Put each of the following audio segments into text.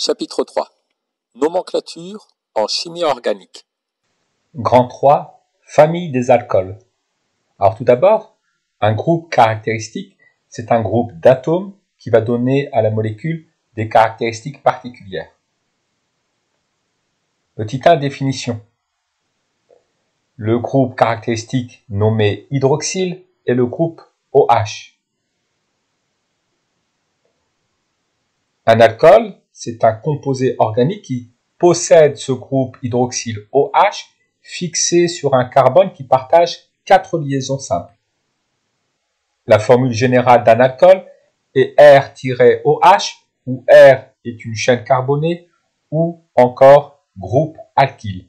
Chapitre 3. Nomenclature en chimie organique. Grand 3. Famille des alcools. Alors tout d'abord, un groupe caractéristique, c'est un groupe d'atomes qui va donner à la molécule des caractéristiques particulières. Petit 1, définition. Le groupe caractéristique nommé hydroxyle est le groupe OH. Un alcool, c'est un composé organique qui possède ce groupe hydroxyle OH fixé sur un carbone qui partage 4 liaisons simples. La formule générale d'un alcool est R-OH, où R est une chaîne carbonée, ou encore groupe alkyle.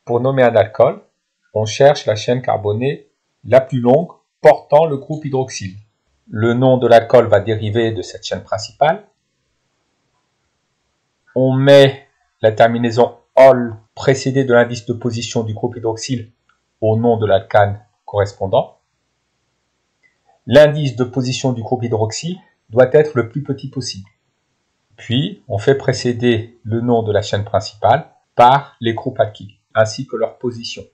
Pour nommer un alcool, on cherche la chaîne carbonée la plus longue portant le groupe hydroxyle. Le nom de l'alcool va dériver de cette chaîne principale. On met la terminaison -ol précédée de l'indice de position du groupe hydroxyle au nom de l'alcane correspondant. L'indice de position du groupe hydroxyle doit être le plus petit possible. Puis, on fait précéder le nom de la chaîne principale par les groupes alkyles, ainsi que leur position.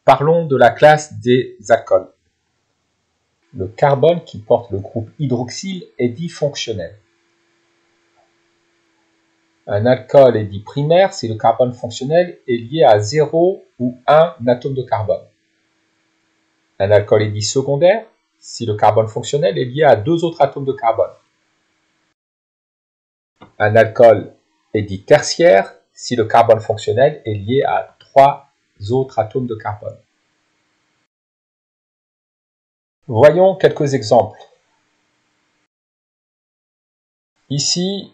Parlons de la classe des alcools. Le carbone qui porte le groupe hydroxyle est dit fonctionnel. Un alcool est dit primaire si le carbone fonctionnel est lié à 0 ou 1 atome de carbone. Un alcool est dit secondaire si le carbone fonctionnel est lié à 2 autres atomes de carbone. Un alcool est dit tertiaire si le carbone fonctionnel est lié à 3 autres atomes de carbone. Voyons quelques exemples. Ici,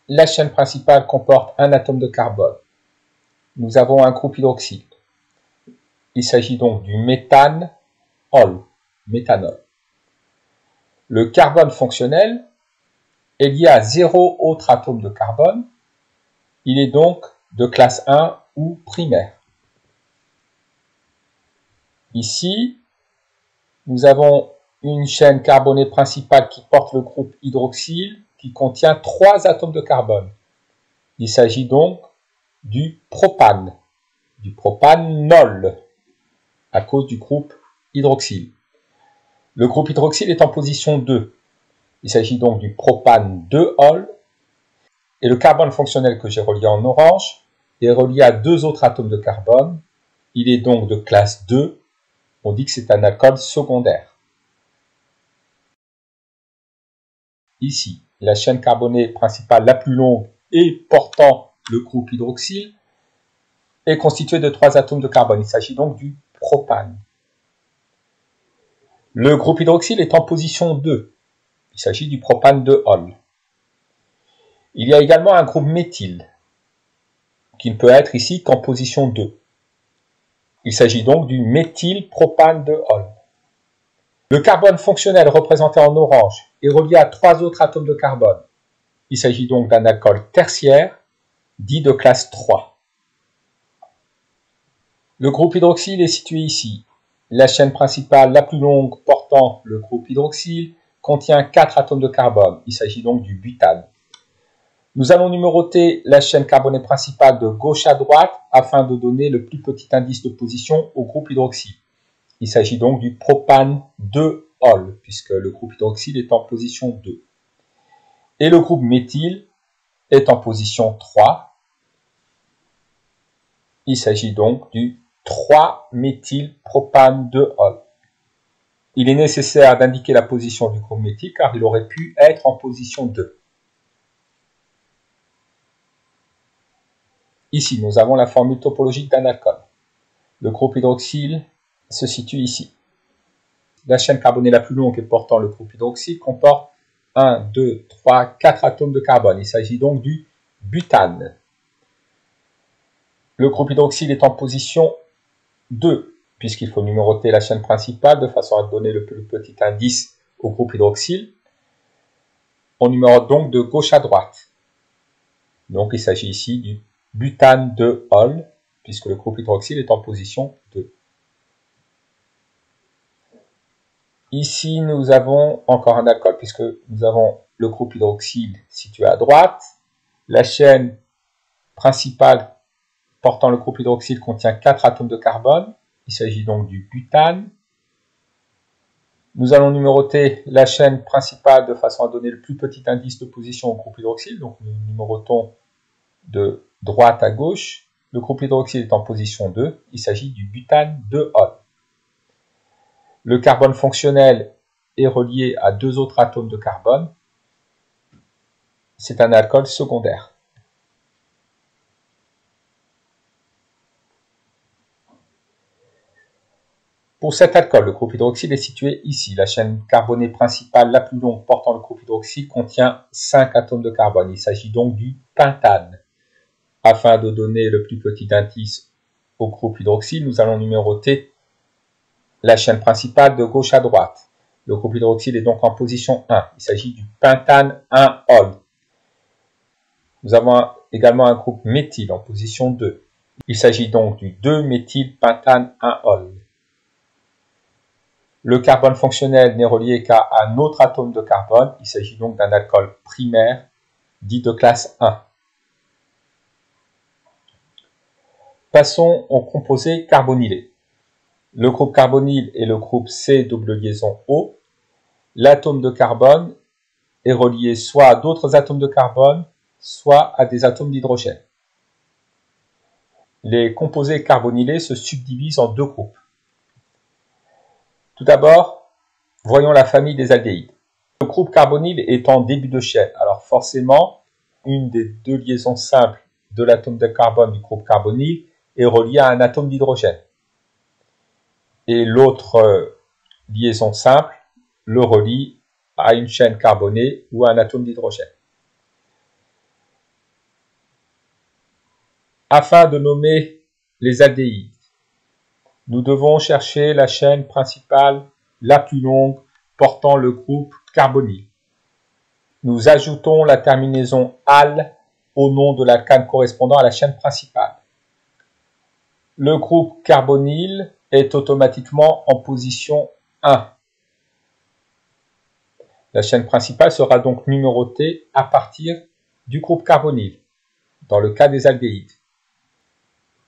la chaîne principale comporte un atome de carbone. Nous avons un groupe hydroxyle. Il s'agit donc du méthanol. Le carbone fonctionnel est lié à 0 autre atome de carbone. Il est donc de classe 1 ou primaire. Ici, nous avons une chaîne carbonée principale qui porte le groupe hydroxyle qui contient 3 atomes de carbone. Il s'agit donc du propanol, à cause du groupe hydroxyle. Le groupe hydroxyle est en position 2. Il s'agit donc du propan-2-ol. Et le carbone fonctionnel que j'ai relié en orange est relié à 2 autres atomes de carbone. Il est donc de classe 2. On dit que c'est un alcool secondaire. Ici, la chaîne carbonée principale la plus longue et portant le groupe hydroxyle est constituée de 3 atomes de carbone. Il s'agit donc du propane. Le groupe hydroxyle est en position 2. Il s'agit du propan-2-ol. Il y a également un groupe méthyle, qui ne peut être ici qu'en position 2. Il s'agit donc du méthylpropan-2-ol. Le carbone fonctionnel représenté en orange est relié à 3 autres atomes de carbone. Il s'agit donc d'un alcool tertiaire, dit de classe 3. Le groupe hydroxyle est situé ici. La chaîne principale la plus longue portant le groupe hydroxyle contient 4 atomes de carbone. Il s'agit donc du butane. Nous allons numéroter la chaîne carbonée principale de gauche à droite afin de donner le plus petit indice de position au groupe hydroxyle. Il s'agit donc du propan-2-ol, puisque le groupe hydroxyle est en position 2. Et le groupe méthyle est en position 3. Il s'agit donc du 3-méthylpropan-2-ol. Il est nécessaire d'indiquer la position du groupe méthyle car il aurait pu être en position 2. Ici, nous avons la formule topologique d'un alcool. Le groupe hydroxyle se situe ici. La chaîne carbonée la plus longue et portant le groupe hydroxyle comporte 1, 2, 3, 4 atomes de carbone. Il s'agit donc du butane. Le groupe hydroxyle est en position 2, puisqu'il faut numéroter la chaîne principale de façon à donner le plus petit indice au groupe hydroxyle. On numérote donc de gauche à droite. Donc il s'agit ici du butane-2-ol, puisque le groupe hydroxyle est en position 2. Ici, nous avons encore un alcool, puisque nous avons le groupe hydroxyle situé à droite. La chaîne principale portant le groupe hydroxyle contient 4 atomes de carbone. Il s'agit donc du butane. Nous allons numéroter la chaîne principale de façon à donner le plus petit indice de position au groupe hydroxyle. Donc nous numérotons de droite à gauche. Le groupe hydroxyle est en position 2. Il s'agit du butane 2-ol. Le carbone fonctionnel est relié à 2 autres atomes de carbone. C'est un alcool secondaire. Pour cet alcool, le groupe hydroxyle est situé ici. La chaîne carbonée principale la plus longue portant le groupe hydroxyle contient 5 atomes de carbone. Il s'agit donc du pentane. Afin de donner le plus petit indice au groupe hydroxyle, nous allons numéroter la chaîne principale de gauche à droite. Le groupe hydroxyle est donc en position 1. Il s'agit du pentane 1-ol. Nous avons également un groupe méthyle en position 2. Il s'agit donc du 2-méthylpentane 1-ol. Le carbone fonctionnel n'est relié qu'à un autre atome de carbone. Il s'agit donc d'un alcool primaire dit de classe 1. Passons au composé carbonylé. Le groupe carbonyle est le groupe C double liaison O. L'atome de carbone est relié soit à d'autres atomes de carbone, soit à des atomes d'hydrogène. Les composés carbonylés se subdivisent en 2 groupes. Tout d'abord, voyons la famille des aldéhydes. Le groupe carbonyle est en début de chaîne. Alors forcément, une des 2 liaisons simples de l'atome de carbone du groupe carbonyle est reliée à un atome d'hydrogène. Et l'autre liaison simple le relie à une chaîne carbonée ou à un atome d'hydrogène. Afin de nommer les aldéhydes, nous devons chercher la chaîne principale la plus longue portant le groupe carbonyle. Nous ajoutons la terminaison -al au nom de l'alcane correspondant à la chaîne principale. Le groupe carbonyle est automatiquement en position 1. La chaîne principale sera donc numérotée à partir du groupe carbonyle, dans le cas des aldéhydes.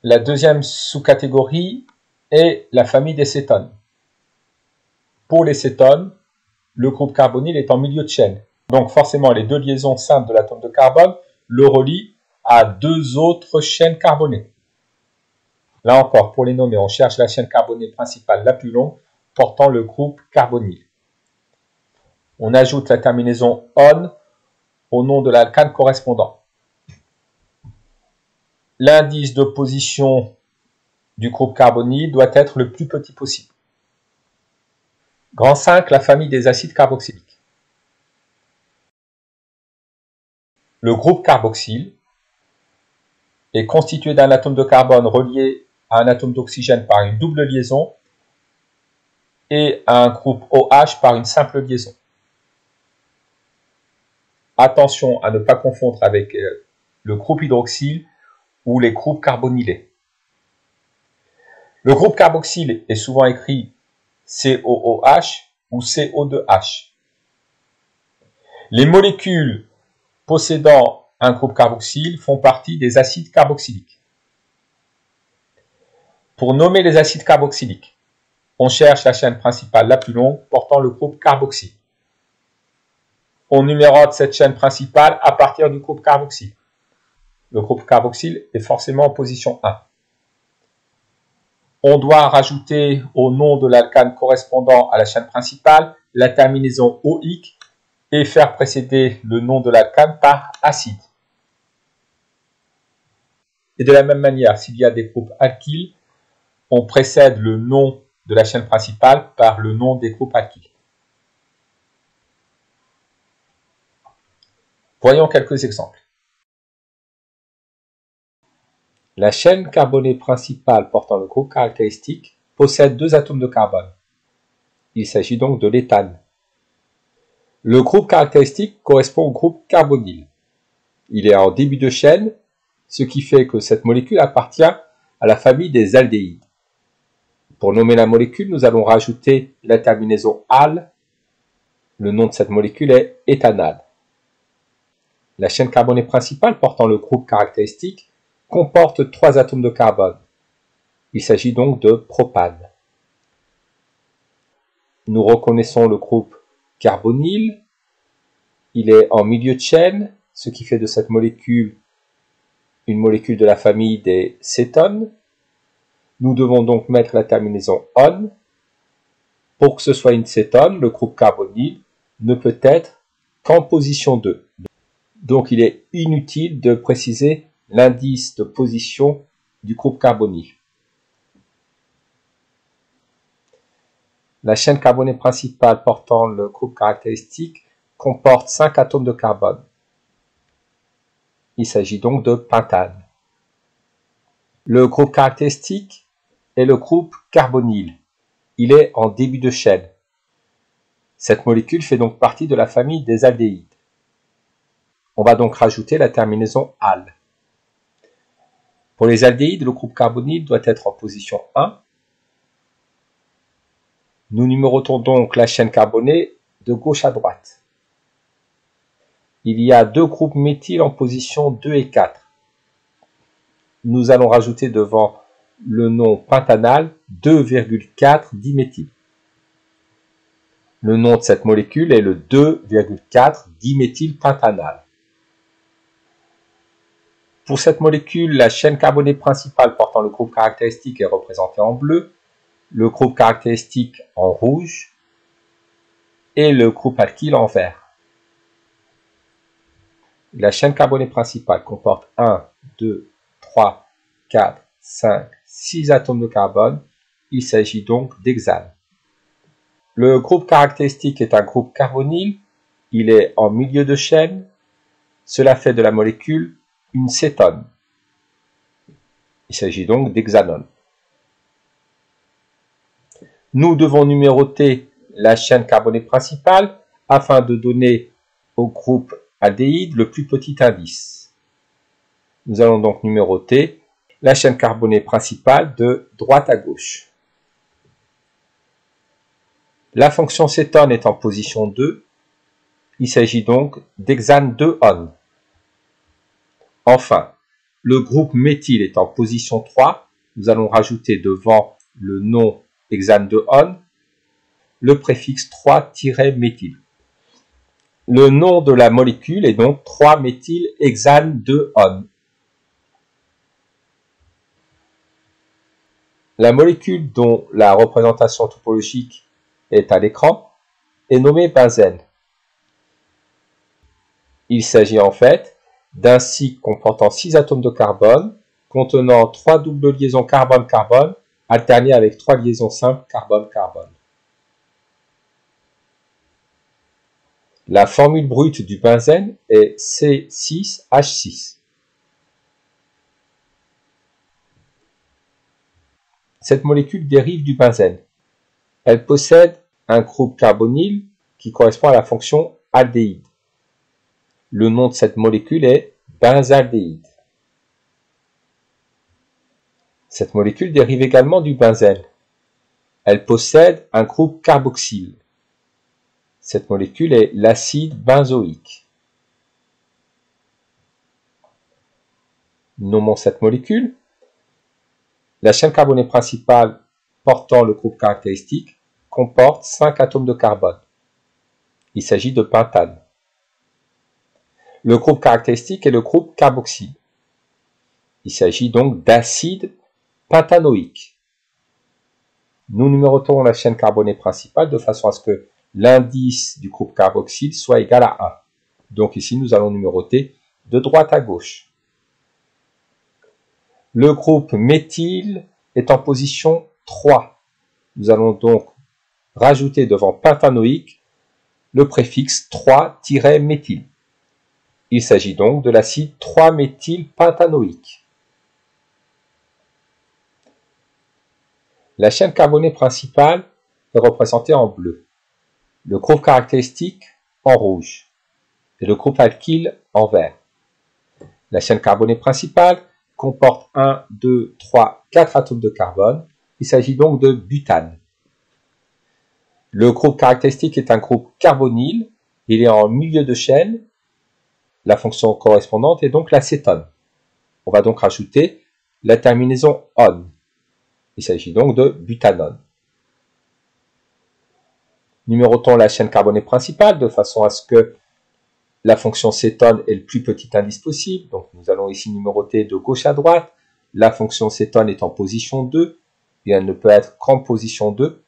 La deuxième sous-catégorie est la famille des cétones. Pour les cétones, le groupe carbonyle est en milieu de chaîne. Donc forcément, les 2 liaisons simples de l'atome de carbone le relient à 2 autres chaînes carbonées. Là encore, pour les nommer, on cherche la chaîne carbonée principale la plus longue portant le groupe carbonyle. On ajoute la terminaison -on au nom de l'alcane correspondant. L'indice de position du groupe carbonyle doit être le plus petit possible. Grand 5, la famille des acides carboxyliques. Le groupe carboxyle est constitué d'un atome de carbone relié à un atome d'oxygène par une double liaison et à un groupe OH par une simple liaison. Attention à ne pas confondre avec le groupe hydroxyle ou les groupes carbonylés. Le groupe carboxyle est souvent écrit COOH ou CO2H. Les molécules possédant un groupe carboxyle font partie des acides carboxyliques. Pour nommer les acides carboxyliques, on cherche la chaîne principale la plus longue portant le groupe carboxyle. On numérote cette chaîne principale à partir du groupe carboxyle. Le groupe carboxyle est forcément en position 1. On doit rajouter au nom de l'alcane correspondant à la chaîne principale la terminaison OIC et faire précéder le nom de l'alcane par acide. Et de la même manière, s'il y a des groupes alkyles, on précède le nom de la chaîne principale par le nom des groupes alkyles. Voyons quelques exemples. La chaîne carbonée principale portant le groupe caractéristique possède 2 atomes de carbone. Il s'agit donc de l'éthane. Le groupe caractéristique correspond au groupe carbonyle. Il est en début de chaîne, ce qui fait que cette molécule appartient à la famille des aldéhydes. Pour nommer la molécule, nous allons rajouter la terminaison -al. Le nom de cette molécule est éthanal. La chaîne carbonée principale portant le groupe caractéristique comporte 3 atomes de carbone. Il s'agit donc de propane. Nous reconnaissons le groupe carbonyle. Il est en milieu de chaîne, ce qui fait de cette molécule une molécule de la famille des cétones. Nous devons donc mettre la terminaison -on. Pour que ce soit une cétone, le groupe carbonyle ne peut être qu'en position 2. Donc il est inutile de préciser l'indice de position du groupe carbonyle. La chaîne carbonée principale portant le groupe caractéristique comporte 5 atomes de carbone. Il s'agit donc de pentane. Le groupe caractéristique est le groupe carbonyle. Il est en début de chaîne. Cette molécule fait donc partie de la famille des aldéhydes. On va donc rajouter la terminaison -al. Pour les aldéhydes, le groupe carbonyle doit être en position 1. Nous numérotons donc la chaîne carbonée de gauche à droite. Il y a 2 groupes méthyl en position 2 et 4. Nous allons rajouter devant le nom pentanal 2,4 diméthyl. Le nom de cette molécule est le 2,4 diméthylpentanal. Pour cette molécule, la chaîne carbonée principale portant le groupe caractéristique est représentée en bleu, le groupe caractéristique en rouge et le groupe alkyle en vert. La chaîne carbonée principale comporte 1, 2, 3, 4, 5, 6 atomes de carbone. Il s'agit donc d'hexane. Le groupe caractéristique est un groupe carbonyle. Il est en milieu de chaîne. Cela fait de la molécule une cétone. Il s'agit donc d'hexanone. Nous devons numéroter la chaîne carbonée principale afin de donner au groupe aldéhyde le plus petit indice. Nous allons donc numéroter la chaîne carbonée principale de droite à gauche. La fonction cétone est en position 2. Il s'agit donc d'hexane 2-on. Enfin, le groupe méthyle est en position 3. Nous allons rajouter devant le nom hexane 2-on le préfixe 3-méthyle. Le nom de la molécule est donc 3-méthylhexane 2-on. La molécule dont la représentation topologique est à l'écran est nommée benzène. Il s'agit en fait d'un cycle comportant 6 atomes de carbone, contenant 3 doubles liaisons carbone-carbone, alternées avec 3 liaisons simples carbone-carbone. La formule brute du benzène est C6H6. Cette molécule dérive du benzène. Elle possède un groupe carbonyle qui correspond à la fonction aldéhyde. Le nom de cette molécule est benzaldéhyde. Cette molécule dérive également du benzène. Elle possède un groupe carboxyle. Cette molécule est l'acide benzoïque. Nommons cette molécule. La chaîne carbonée principale portant le groupe caractéristique comporte 5 atomes de carbone. Il s'agit de pentane. Le groupe caractéristique est le groupe carboxyle. Il s'agit donc d'acide pentanoïque. Nous numérotons la chaîne carbonée principale de façon à ce que l'indice du groupe carboxyle soit égal à 1. Donc ici, nous allons numéroter de droite à gauche. Le groupe méthyle est en position 3. Nous allons donc rajouter devant pentanoïque le préfixe 3-méthyle. Il s'agit donc de l'acide 3-méthylpentanoïque. La chaîne carbonée principale est représentée en bleu, le groupe caractéristique en rouge et le groupe alkyle en vert. La chaîne carbonée principale comporte 1, 2, 3, 4 atomes de carbone. Il s'agit donc de butane. Le groupe caractéristique est un groupe carbonyle. Il est en milieu de chaîne. La fonction correspondante est donc l'acétone. On va donc rajouter la terminaison on. Il s'agit donc de butanone. Numérotons la chaîne carbonée principale de façon à ce que la fonction cétone ait le plus petit indice possible. Donc nous allons ici numéroter de gauche à droite. La fonction cétone est en position 2 et elle ne peut être qu'en position 2.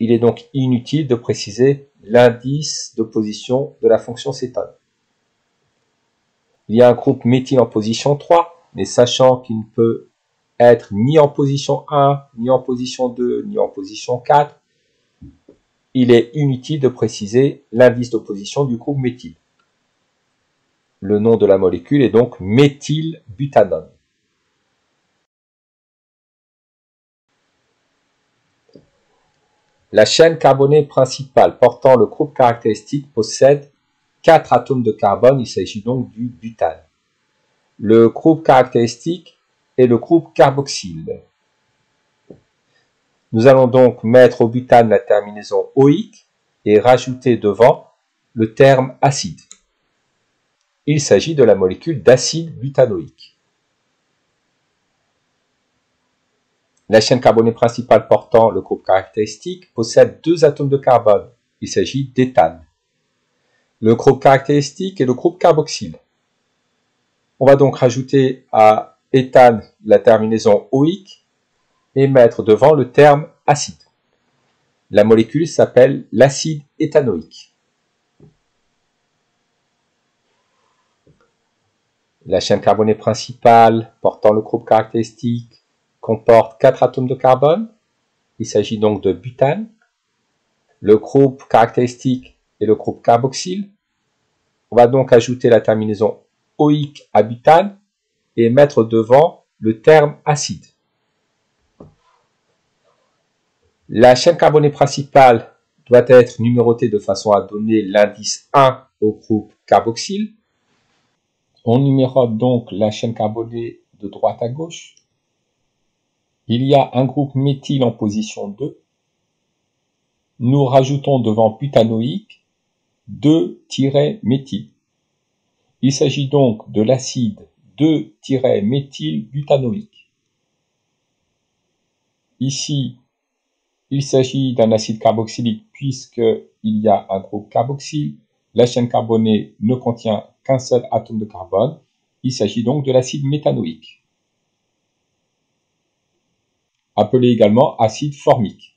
Il est donc inutile de préciser l'indice de position de la fonction cétone. Il y a un groupe méthyle en position 3, mais sachant qu'il ne peut être ni en position 1, ni en position 2, ni en position 4, il est inutile de préciser l'indice d'opposition du groupe méthyle. Le nom de la molécule est donc méthylbutanone. La chaîne carbonée principale portant le groupe caractéristique possède 4 atomes de carbone, il s'agit donc du butane. Le groupe caractéristique est le groupe carboxyle. Nous allons donc mettre au butane la terminaison oïque et rajouter devant le terme acide. Il s'agit de la molécule d'acide butanoïque. La chaîne carbonée principale portant le groupe caractéristique possède 2 atomes de carbone. Il s'agit d'éthane. Le groupe caractéristique est le groupe carboxyle. On va donc rajouter à éthane la terminaison oïque et mettre devant le terme acide. La molécule s'appelle l'acide éthanoïque. La chaîne carbonée principale portant le groupe caractéristique comporte 4 atomes de carbone. Il s'agit donc de butane. Le groupe caractéristique est le groupe carboxyle. On va donc ajouter la terminaison oïque à butane et mettre devant le terme acide. La chaîne carbonée principale doit être numérotée de façon à donner l'indice 1 au groupe carboxyle. On numérote donc la chaîne carbonée de droite à gauche. Il y a un groupe méthyle en position 2. Nous rajoutons devant butanoïque 2-méthyle. Il s'agit donc de l'acide 2-méthylbutanoïque. Ici, il s'agit d'un acide carboxylique puisqu'il y a un groupe carboxyle. La chaîne carbonée ne contient qu'un seul atome de carbone. Il s'agit donc de l'acide méthanoïque, appelé également acide formique.